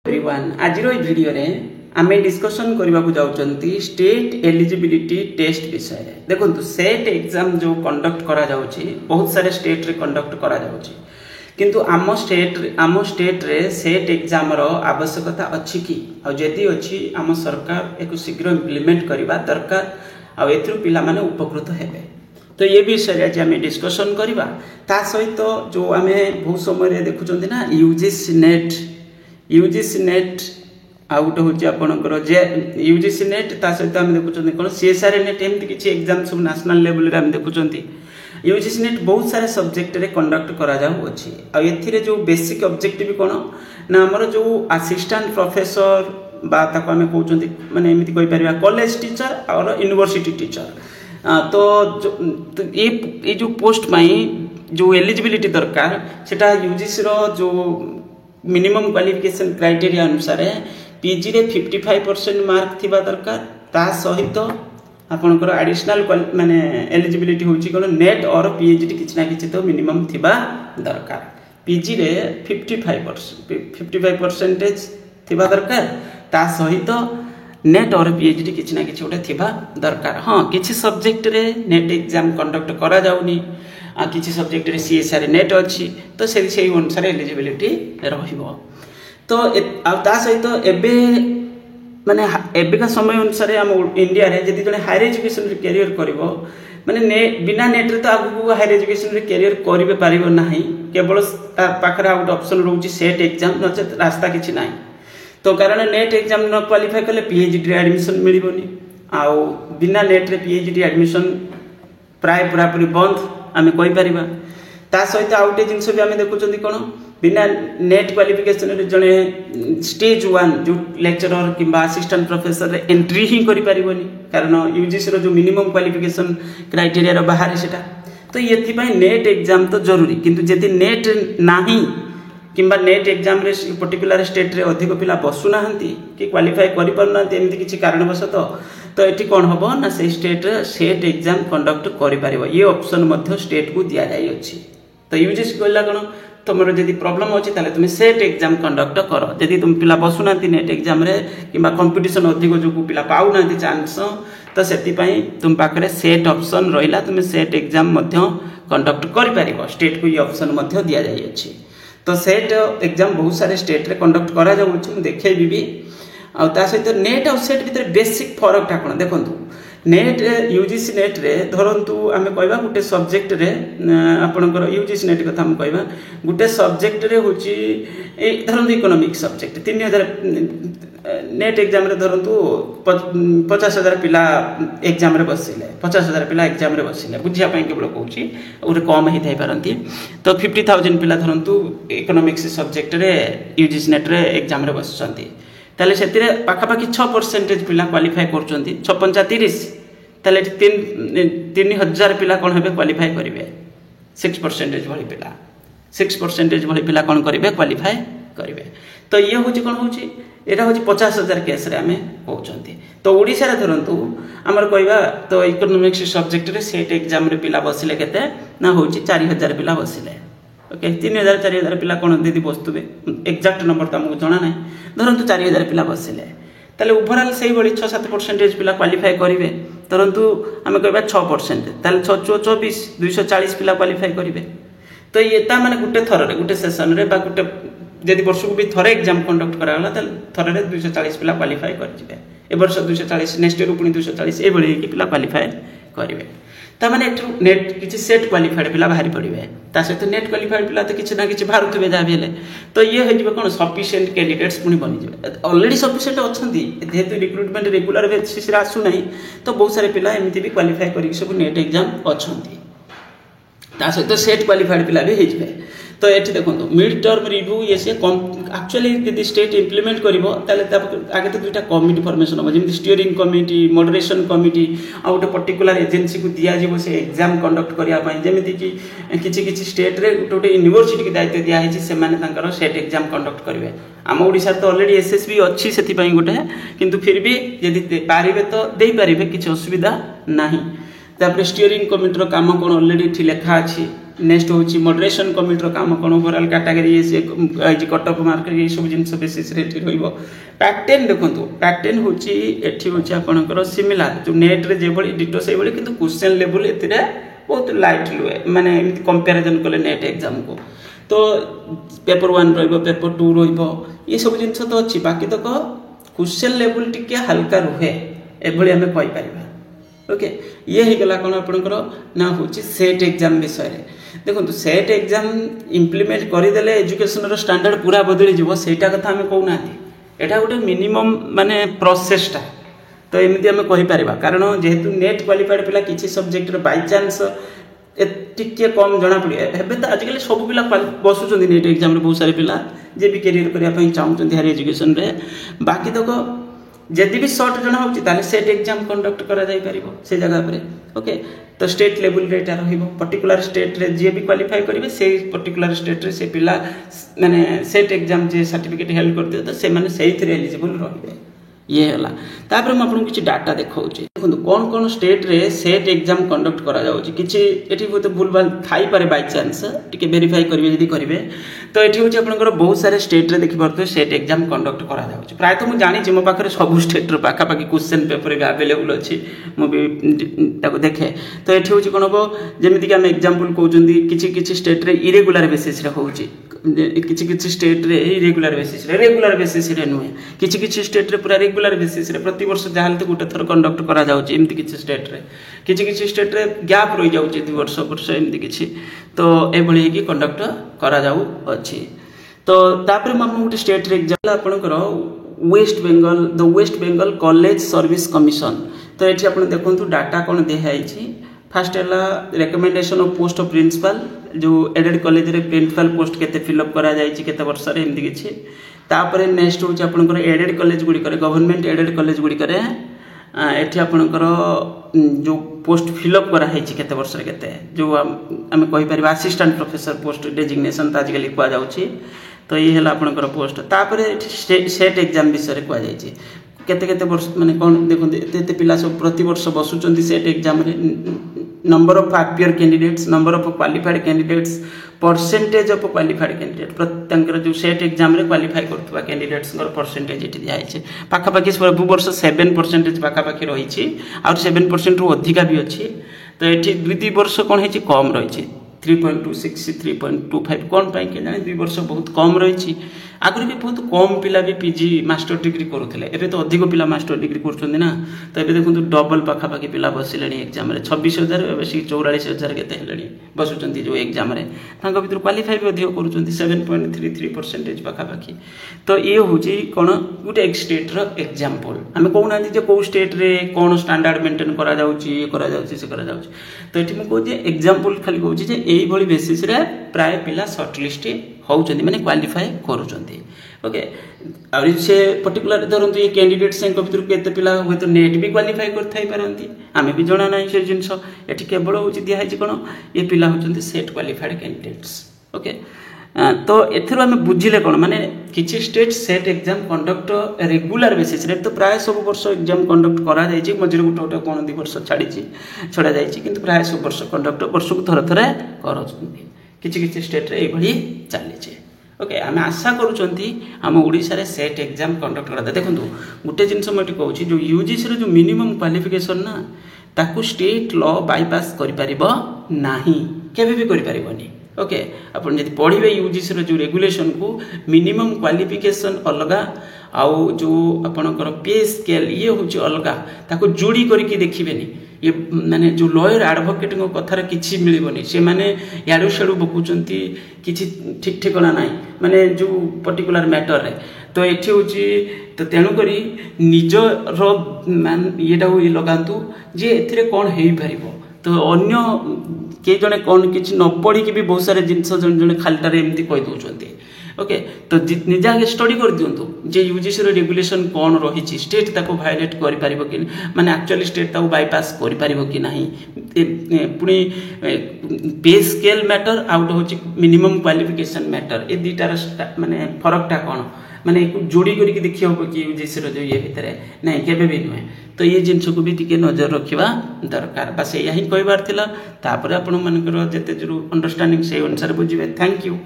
Everyone आज video रे आमे डिस्कशन करबा को जाउचंती स्टेट एलिजिबिलिटी टेस्ट विषय रे। देखो सेट एग्जाम जो कंडक्ट करा जाउची बहुत सारे स्टेट रे कंडक्ट करा जाउची किंतु आम स्टेट रे सेट एग्जाम रो आवश्यकता अछि कि आ जदी अछि आम सरकार एक शीघ्र इंप्लीमेंट करबा दरकार आ एथरु पिला माने उपकृत हेबे। तो ये विषय आज आम डिस्कशन करबा ता सहित जो आमे बहुत समय देखुचंती ना यूजीसी नेट आउ गोटे हूँ आपंकर जे यूजीसी नेट ता सहित आम देखुं कौन सीएसआर नेट एमती किसी एग्जाम सब नेशनल लेवल रे आम देखुं यूजीसी नेट बहुत सारे सब्जेक्ट रे कंडक्ट करा जाउ अछि आ एथिरे जो बेसिक ऑब्जेक्टिव कौन ना हमर जो असिस्टेंट प्रोफेसर बा ताको आम कहउचंती माने एमती कहि परिबा कॉलेज टीचर और यूनिवर्सिटी टीचर तो ये जो पोस्ट माई जो एलिजिबिलिटी दरकार सेटा यूजीसी रो जो मिनिमम क्वालिफिकेशन क्राइटेरिया अनुसार पीजी रे 55% मार्क थिबा दरकार ता सहित आपनकर एडिशनल माने एलिजिबिलिटी होची कोन नेट और पीएचडी किछ ना किछ तो मिनिमम थिबा दरकार। पीजी रे 55% थिबा दरकार ता सहित नेट और पीएचडी किछ ना किछ उठे थिबा दरकार। हां किछ सब्जेक्ट रे नेट एग्जाम कंडक्ट करा जाउनी आ किसी सब्जेक्ट रे सीएसआर नेट अच्छी तो से अनुसार एलिजिबिलिटी रहिबो। तो ता सहित एबे माने एबेका समय अनुसार हम इंडिया रे जदी जने हायर एजुकेशन रे करियर करबो माने बिना नेट रे तो आगु हायर एजुकेशन रे करियर करिबे पारिबो नाही केवल ता पाखरा आउट ऑप्शन रहउची सेट एग्जाम नचेत रास्ता किछि नाही। तो कारण नेट एग्जाम न क्वालिफाई करले पीएचडी रे एडमिशन मिलिबोनी आ बिना नेट रे पीएचडी एडमिशन प्राय पूरा पूरी बंद आमे कहि परिबा। ता सहित आउटे जिंस भी आमे देखुचंदी कोन बिना नेट क्वालिफिकेशन रे जने स्टेज 1 जो लेक्चरर किबा असिस्टेंट प्रोफेसर रे एंट्री ही करि परिबोनी कारण यूजीसी रो जो मिनिमम क्वालिफिकेशन क्राइटेरिया रो बाहर सेटा। तो येथि पय नेट एग्जाम तो जरूरी किंतु जदि नेट नाही किबा नेट एग्जाम रे पर्टिकुलर स्टेट रे अधिक पिला बसु नाहंती कि क्वालिफाई करि परनांती एमिति किछि कारणवशत तो ये कौन हम ना से स्टेट सेट एग्जाम कंडक्ट कर ये ऑप्शन मध्य स्टेट को दि जाई अछि। तो यूजीसी कहला कौन तुम जदि प्रॉब्लम अच्छी तुम सेट एग्जाम कंडक्ट कर जदि तुम पिला बसुना नेट एग्जाम रे किबा कंपटीशन अधिक जो पिला पाउना चांस तो से तुम पाखे सेट ऑप्शन रहिला तुम सेट एग्जाम मध्य कंडक्ट कर पारिबो स्टेट को ये ऑप्शन मध्य दि जाई अछि। तो सेट एग्जाम बहुत सारे स्टेट रे कंडक्ट करा जाउ अछि देखैबी भी आ ता सहित नेट और सेट भीतर बेसिक फरक टा कोन देखंतु नेट यूजीसी नेट रे धरंतु आमे कहबा गुटे सब्जेक्ट रे आपनकर यूजीसी नेट कथा हम कहबा गुटे सब्जेक्ट रे होची ए धरंतु इकोनॉमिक सब्जेक्ट 3000 नेट एग्जाम रे धरंतु 50000 पिला एग्जाम रे बसिले 50000 पिला एग्जाम रे बसिले बुझिया पय केवल कहूची और कम ही थाई परंती। तो 50000 पिला धरंतु इकोनॉमिक्स सब्जेक्ट रे यूजीसी नेट रे एग्जाम रे बसचंती ताले सेतिरे पाखापाखि 6% पिला क्वालिफाई करचंती 6-5-30 ताले 3000 पिला कोन हेबे क्वालिफाई करिवे 6% भली पिला 6% भली पिला कोन करिवे क्वालिफाई करिवे। तो ये होची कोन होची एटा होची 50000 केस रे हमें कहउचंती। तो ओडिसा रे धरंतु हमर कहबा तो इकोनॉमिक्स सब्जेक्ट रे सेट एग्जाम रे पिला बसिले केते ना होची 4000 पिला बसिले ओके 3000-4000 पिला कोन दीदी बस्तुबे एग्जैक्ट नंबर त हमको जणा नै धरंतु 4000 पिला बसिले ताले ओवरऑल सही बळी 6-7% पिला क्वालिफाई करिवे परंतु हमें कहबा 6% ताले 6-24 240 पिला क्वालिफाई करिवे। तो एता माने गुटे थर रे गुटे सेशन रे बा गुटे जदि वर्ष को भी थरे एग्जाम कंडक्ट कराला ताले थरे रे 240 पिला क्वालिफाई कर जिवे ए वर्ष 240 नेक्स्ट ईयर पुनी 240 ए बळी कि पिला क्वालिफाई करिवे। ता माने नेट किछि सेट क्वालिफाइड पिला बाहरी पड़िबे ता सहित नेट क्वालिफाइड पिला तो किछि ना किछि भारतबे जा भेले तो ये हो जिवे कोन सफिशिएंट कैंडिडेट्स पुनी बनि जिवे ऑलरेडी सफिशिएंट अछंती जेहेतु रिक्रूटमेंट रेगुलर बेसिस रे आसु नाही तो बहुत सारे पिला एमिति भी क्वालिफाई करि सब नेट एग्जाम अछंती ता सहित सेट क्वालिफाइड पिला भी हे जिवे। तो एठी देखंतु मिड टर्म रिव्यू ये से एक्चुअली यदि स्टेट इंप्लीमेंट करिवो ताले आगे तो दुटा कमिटी फॉर्मेशन हो Zeme steering committee moderation committee आ गोटे पर्टिकुलर एजेंसी को दिया जिवो से एग्जाम कंडक्ट करिया पय जेमिति कि किछि किछि स्टेट रे गोटे यूनिवर्सिटी के दायित्व दिया है से माने तांकर सेट एग्जाम कंडक्ट करिवे। आम ओडिसा तो ऑलरेडी एसएसबी अच्छी सेति पय गोटे किंतु फिर भी यदि पारिबे तो देई पारिबे किछि असुविधा नाही। तापर स्टीयरिंग कमिटी रो काम कोन ऑलरेडी ठी लेखा अछि नेक्स्ट हूँ मॉडरेशन कमिटी काम कौन overall category cut off mark ये सब जिन बेसिस पैटर्न देखो पैटर्न हूँ एटी हूँ आपंकर सिमिलार जो नेट रे जो डिटो से किंतु क्वेश्चन लेवल ए बहुत लाइट लुए माने कंपैरिजन कले नेट एग्जाम को तो पेपर 1 पेपर 2 ये सब जिन तो अच्छी बाकी तक क्वेश्चन लेवल टिके हल्का रुहे एभली आम कहीपर ओके ये होगा कौन आपंकर ना हूँ सेट एग्जाम विषय देखो सेट एग्जाम इम्प्लीमेंट करदे एजुकेशन स्टैंडर्ड पूरा बदली जीव सेटा कथा आम कहूना यहाँ गोटे मिनिमम माने प्रोसेसटा तो एमती आम कहीपर कारण जेहेतु नेट क्वालिफाइड पिला किसी सब्जेक्ट बाय चांस टिके कम जना पड़े हे तो आजिकल सब पिला बसुँच नेट एग्जाम बहुत सारे पिला जे भी कैरियर करने चाहते हायर एजुकेशन रे बाकी तक जदि भी सर्ट जना हो सेट एग्जाम कंडक्ट करा जाई परिबो से जगह पर ओके तो स्टेट लेवल रे एटा रहिबो पर्टिकुलर स्टेट रे जे भी क्वालिफाई करिवे से पर्टिकुलर स्टेट रे से पिला माने सेट एग्जाम जे सर्टिफिकेट हेल्ड करते तो से माने सही थ्रे एलिजिबल रहिबे ये है तापर मुझे आपको किसी डाटा देखा देखो कौन कौन स्टेट रे सेट एग्जाम कंडक्ट करा जाउछि किछि एठी तो भूल भाल थाई पारे बाय चांस टिके वेरीफाई करिवे यदि करिवे तो एठी होछि आपनकर बहुत सारे स्टेट रे देखि परते सेट एग्जाम कंडक्ट करा जाउछि प्राय तो मु जानि मो पाखरे सब स्टेट रो पाखा पाखी क्वेश्चन पेपर भी अवेलेबल अछि मु भी ताको देखे तो एठी होछि कोन हो जेमिति कि हम एग्जांपल कहउछन्ती किछि किछि स्टेट रे इरेगुलर बेसिस रे होउछि किछि किछि स्टेट रे इरेगुलर बेसिस रे रेगुलर बेसिस रे नुहे किछि किछि स्टेट रे पूरा रेगुलर बेसिस रे प्रति वर्ष जहाल तो गोटे थर कंडक्ट करा जाउछि एमति किछि स्टेट रे किछि स्टेट रे गैप रहि जाउछि 2 वर्ष एमति किछि तो एभली कि कंडक्ट करा जाउ अछि तो तापर हम गोटे स्टेट रे एग्जांपल आपनकर West Bengal college service commission तो एठी आपन देखंतु डाटा कोन दे हाइछि फास्ट है recommendation of post of principal जो एडेड कॉलेज रे प्रिंसिपल पोस्ट केते फिलअप करा जायछि केते वर्ष रे एमति किछि तापर नेक्स्ट होछि आपनकर एडेड कॉलेज गुडी करे गवर्नमेंट एडेड कॉलेज गुडी करे एठी आपनकर जो पोस्ट फिलअप करा हाइछि केते वर्ष रे केते जो हम कहि परिबा असिस्टेंट प्रोफेसर पोस्ट डेजिग्नेशन त आजकल कुआ जाउछि तो ये हला आपनकर पोस्ट तापर सेट एग्जाम विषय रे कुआ जायछि केते केते वर्ष माने कोन देखो एते पिला सब प्रति वर्ष बसुचंती सेट एग्जाम रे number of appear candidates number of qualified candidates percentage of qualified candidate प्रत्यंकर जो सेट एग्जाम रे क्वालिफाई करथुवा कैंडिडेट्स परसेंटेज एठी दिया है पाखापाखि सब वर्ष 7% पाखापाखि रही और 7% रु अधिका भी अच्छी तो ये 2 वर्ष कौन है कम रही 3.26 3.25 कौन पाई के जाने 2 वर्ष बहुत कम रही आगुरी भी बहुत कम पिला भी पीजी मास्टर डिग्री करुले एबे तो अधिक पिला मास्टर डिग्री करछन ना तो एबे देखु डबल पाखापाखि पिला बसिलेनी एग्जाम रे 26,000 एबे 44,000 केते हेलेनी बसुचंती जो एग्जाम रे तांको भीतर क्वालिफाई भी अधिक करूचंती 7.33% पाखापाखि तो ये होची कोन गुटे एक स्टेट रो एग्जांपल हमें कहूना जे को स्टेट रे कोन स्टैंडर्ड मेंटेन करा जाउची ये करा जाउची से करा जाउची तो एठी मु कहू जे एग्जांपल खाली कहूची जे एई भली बेसिस रे प्राय पिला शॉर्टलिस्ट होउचंती माने क्वालिफाई करूचंती ओके और से पर्टिकुलर धरंतु ये कैंडिडेट से भीतर केते पिला होय तो नेट भी क्वालिफाई करथाई परंती आमे भी जणा नाही से जिंस एठी केवल होची दिया है कोन ये पिला होचंती सेट क्वालिफाइड कैंडिडेट्स ओके तो एथरो आमे बुझिले कोन माने किछि state set exam conduct regular basis रे तो प्राय सब वर्ष एग्जाम कंडक्ट करा जाय छि मझिरे गुटे कोन 2 वर्ष छड़ा जाय छि किंतु प्राय सब वर्ष कंडक्ट वर्ष को थरे थरे करछंती किछि स्टेट रे एभली चली छि ओके आम आशा करूचंती आम ओडिसा रे सेट एग्जाम कंडक्ट करा देखंतु गुटे जिंस मटी कहूची जो यूजीसी रे जो मिनिमम क्वालिफिकेशन ना ताकू स्टेट लॉ बाईपास करि परिबो नाही केबे भी करि परिबोनी ओके अपन जदि पढ़िबे यूजीसी रे जो रेगुलेशन को मिनिमम क्वालिफिकेशन अलगा आउ जो आपनकर पे स्केल ये होची अलगा ताको जोड़ी करके देखिबेनी ये माने जो लॉयर एडवोकेट को कथार किछि मिलिबोनी से माने याडू शेडू बकुचंती किछि ठीक ठिकाना नाही माने जो पर्टिकुलर मैटर रे तो एठी होची तो तेणु करी निज रो मान येटा हो लगांतु जे एथिरे कोन हेई परिबो तो अन्य के जने कोन किछि न पढ़ी कि भी बहुत सारे जिंस जने जने खालटारे एमती कहि दोचंती ओके तो निजे आगे स्टडी कर दिंतु जे यूजीसी रेगुलेशन कौन रही स्टेट ताको वायलेट कर पारिबो कि माने एक्चुअली स्टेट ताको बाईपास कर पारिबो कि नहीं पुणी पे स्केल मैटर आउट होची मिनिमम क्वालिफिकेशन मैटर ए दुटार माने फरकटा कौन माने जोड़ी करके देखी हम कि यूजीसी जो ये भितर नहीं केबे भी नुहे तो ये जिनस को भी टिके नजर रखा दरकार बस यही कहबार थिला तापर आपण मानकर जेते जो अंडरस्टैंडिंग से अनुसार बुझे थैंक यू।